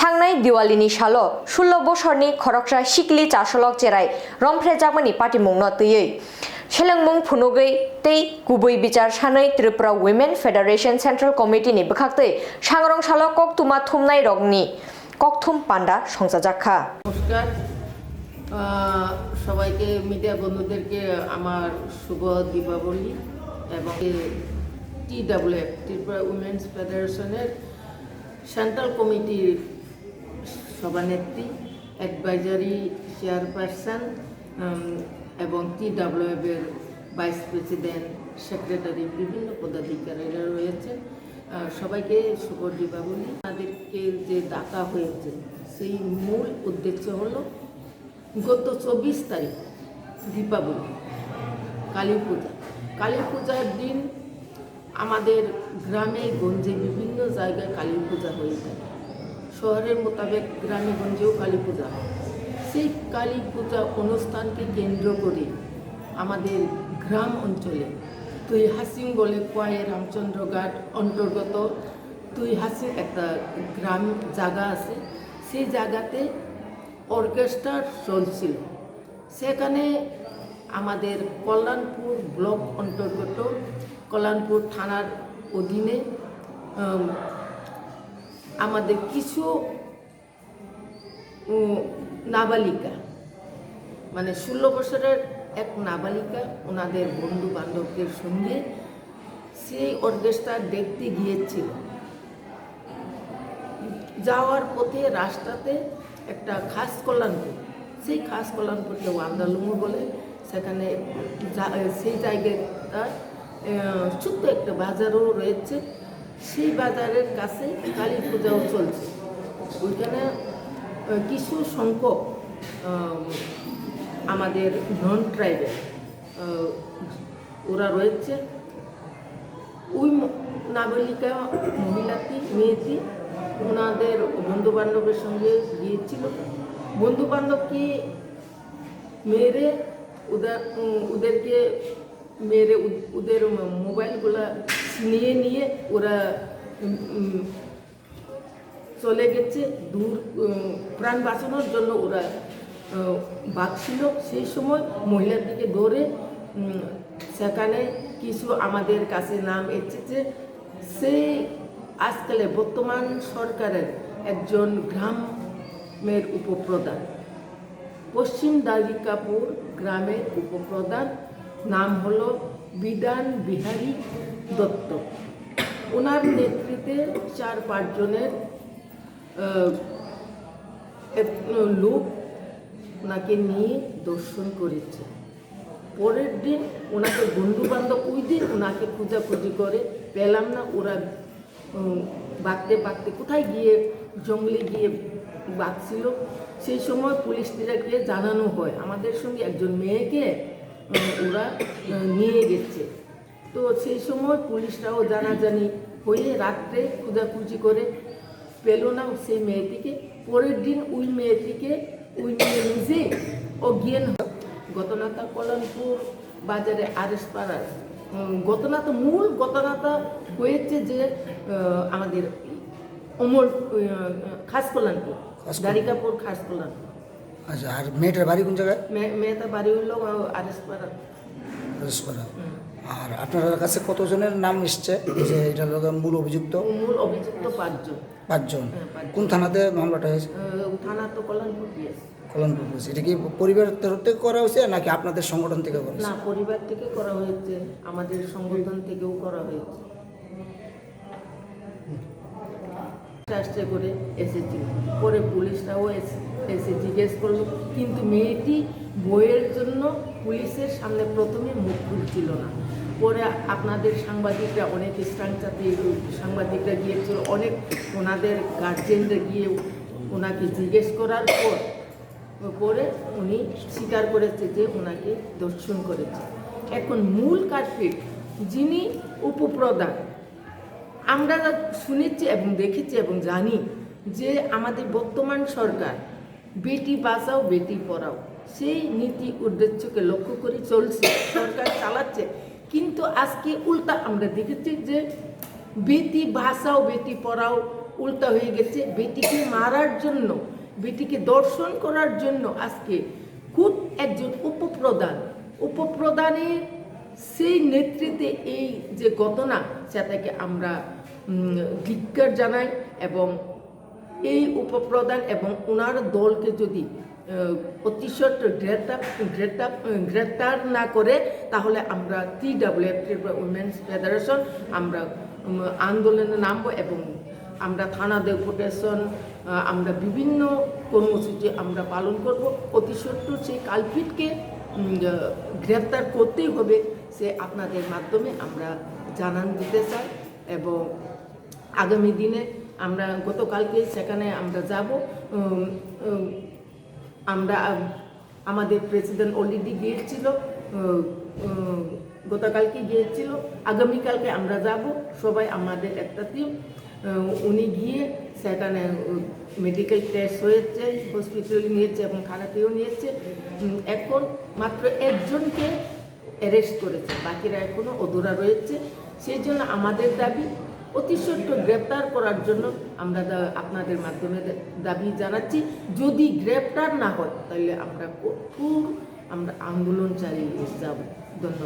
थांनाय दिवालीनि साल 16 बोसोरनि खरकसा सिकली चासलक जेराय रमफ्रेजाकमानि पार्टीमुंनो तैयै सेलेंमुं फुनुगै तै गुबै बिचार सानै त्रिपुरा उइमेन फेडारेशन सेंट्रल कमिटिनि बखाक्तै सांग्रं साल ककतुमा थुमनाय रगनि ककथुम पांडा संजाजाखा। নমস্কার সবাইকে মিডিয়া বন্ধুদেরকে আমার শুভ দীপাবলি এবং TWF ত্রিপুরা উইমেন্স ফেডারেশনের সেন্ট্রাল কমিটির সভানেত্রী অ্যাডভাইজারি চেয়ারপারসন এবং TWF এর ভাইস প্রেসিডেন্ট সেক্রেটারি বিভিন্ন পদাধিকারীরা রয়েছে। সবাইকে শুভ দীপাবলি। তাদেরকে যে ডাকা হয়েছে সেই মূল উদ্দেশ্য হলো গত 24 তারিখ দীপাবলি কালী পূজার দিন আমাদের গ্রামে গঞ্জে বিভিন্ন জায়গায় কালী পূজা হয়ে থাকে। শহরের মোতাবেক গ্রামে গঞ্জেও কালী পূজা হয়। সেই কালী পূজা অনুষ্ঠানকে কেন্দ্র করে আমাদের গ্রাম অঞ্চলে তুই হাসিং বলে কোয়াই রামচন্দ্রঘাট অন্তর্গত তুই হাসিং একটা গ্রাম জায়গা আছে। সেই জায়গাতে অর্কেস্ট্রা চলছিল। সেখানে আমাদের কল্যাণপুর ব্লক অন্তর্গত কল্যাণপুর থানার অধীনে আমাদের কিছু নাবালিকা মানে 16 বছরের এক নাবালিকা ওনাদের বন্ধু বান্ধবদের সঙ্গে সেই অর্কেস্ট্রা দেখতে গিয়েছিল। যাওয়ার পথে রাস্তাতে একটা খাস কল্যাণপুর, সেই খাস কল্যাণপুরকে ওয়ান্দালুমু বলে, সেখানে সেই জায়গাটা ছোট্ট একটা বাজারও রয়েছে। সেই বাজারের কাছে কালী পূজাও চলছে। ওইখানে কিছু সংখ্যক আমাদের নন ট্রাইবেল ওরা রয়েছে। ওই নাবালিকা মেয়েটি ওনাদের বন্ধু বান্ধবের সঙ্গে গিয়েছিল। বন্ধু বান্ধবকে মেরে ওদেরকে মেরে ওদের মোবাইলগুলা নিয়ে ওরা চলে গেছে দূর। প্রাণ বাঁচানোর জন্য ওরা বাঁচছিল। সেই সময় মহিলার দিকে ধরে সেখানে কিছু আমাদের কাছে নাম এসেছে। সেই আজকালে বর্তমান সরকারের একজন গ্রামের উপপ্রধান, পশ্চিম দারিকাপুর গ্রামের উপপ্রধান, নাম হলো বিধান বিহারী দত্ত। ওনার নেতৃত্বে 4-5 জনের লোক ওনাকে নিয়ে দর্শন করেছে। পরের দিন ওনাকে বন্ধু বান্ধব ওই দিন ওনাকে খোঁজাখুঁজি করে পেলাম না। ওরা বাঁকতে কোথায় গিয়ে জঙ্গলে গিয়ে বাঁকছিল। সেই সময় পুলিশদেরকে জানানো হয় আমাদের সঙ্গে একজন মেয়েকে ওরা নিয়ে গেছে। তো সেই সময় পুলিশরাও জানাজানি হয়ে রাত্রে খোঁজাখুঁজি করে পেল না সেই মেয়েটিকে। পরের দিন ওই মেয়ে নিজে অজ্ঞান। ঘটনাটা কল্যাণপুর বাজারে আরএস পাড়ার মূল ঘটনাটা হয়েছে যে আমাদের অমর খাস কল্যাণপুর, দারিকাপুর খাস কল্যাণপুর। আচ্ছা, আর মেয়েটার বাড়ি কোন জায়গায়? মেয়েটার বাড়ি হলো আরএস পাড়া। আর আপনার কাছে কতজনের নাম এসছে যে এটা মূল অভিযুক্ত? 5 জন। 5 জন। কোন থানাতে মামলাটা হয়েছে? থানা তো কল্যাণপুর পিএস। কল্যাণপুর পিএস। এটা কি পরিবার তরফ থেকে করা হয়েছে নাকি আপনাদের সংগঠন থেকে করা হয়েছে? না, পরিবার থেকে করা হয়েছে, আমাদের সংগঠন থেকেও করা হয়েছে। চেষ্টা করে এসেছিল, পরে পুলিশরাও এসে জিজ্ঞেস করলো, কিন্তু মেয়েটি বইয়ের জন্য পুলিশের সামনে প্রথমে মুখ খুলছিল না। পরে আপনাদের সাংবাদিকরা অনেক স্ট্রাংচাতে সাংবাদিকরা গিয়েছিল, অনেক ওনাদের গার্জেনরা গিয়ে ওনাকে জিজ্ঞেস করার পরে উনি স্বীকার করেছে যে ওনাকে দর্শন করেছে। এখন মূল কালপ্রিট যিনি উপপ্রধান, আমরা শুনেছি এবং দেখেছি এবং জানি যে আমাদের বর্তমান সরকার বেটি বাঁচাও বেটি পড়াও সেই নীতি উদ্দেশ্যকে লক্ষ্য করে চলছে, সরকার চালাচ্ছে। কিন্তু আজকে উল্টা আমরা দেখেছি যে বেটি বাঁচাও বেটি পড়াও উল্টা হয়ে গেছে। বেটিকে মারার জন্য, বেটিকে দর্শন করার জন্য আজকে খুব একজন উপপ্রধানের সেই নেতৃত্বে এই যে ঘটনা, সেটাকে আমরা ধিক্কার জানাই। এবং এই উপপ্রধান এবং ওনার দলকে যদি অতি সত্ত্ব গ্রেপ্তার না করে, তাহলে আমরা TWF উইমেন্স ফেডারেশন আমরা আন্দোলনে নামবো এবং আমরা থানা ডেপুটেশন, আমরা বিভিন্ন কর্মসূচি আমরা পালন করব। অতি সত্ত্ব সেই কালপিটকে গ্রেপ্তার করতেই হবে, সে আপনাদের মাধ্যমে আমরা জানান দিতে চাই। এবং আগামী দিনে আমরা গতকালকে সেখানে আমরা যাব। আমরা আমাদের প্রেসিডেন্ট অলরেডি গিয়েছিল, গতকালকে গিয়েছিল, আগামীকালকে আমরা যাব সবাই, আমাদের একটা টিম। উনি গিয়ে সেখানে মেডিকেল টেস্ট হয়েছে, হসপিটালে নিয়েছে এবং থানাতেও নিয়েছে। এখন মাত্র একজনকে অ্যারেস্ট করেছে, বাকিরা এখনও অধরা রয়েছে। সেই জন্য আমাদের দাবি অতি সত্ত্ব গ্রেপ্তার করার জন্য আমরা আপনাদের মাধ্যমে দাবি জানাচ্ছি। যদি গ্রেপ্তার না হয় তাহলে আমরা কঠোর আন্দোলন চালিয়ে যাব। ধন্যবাদ।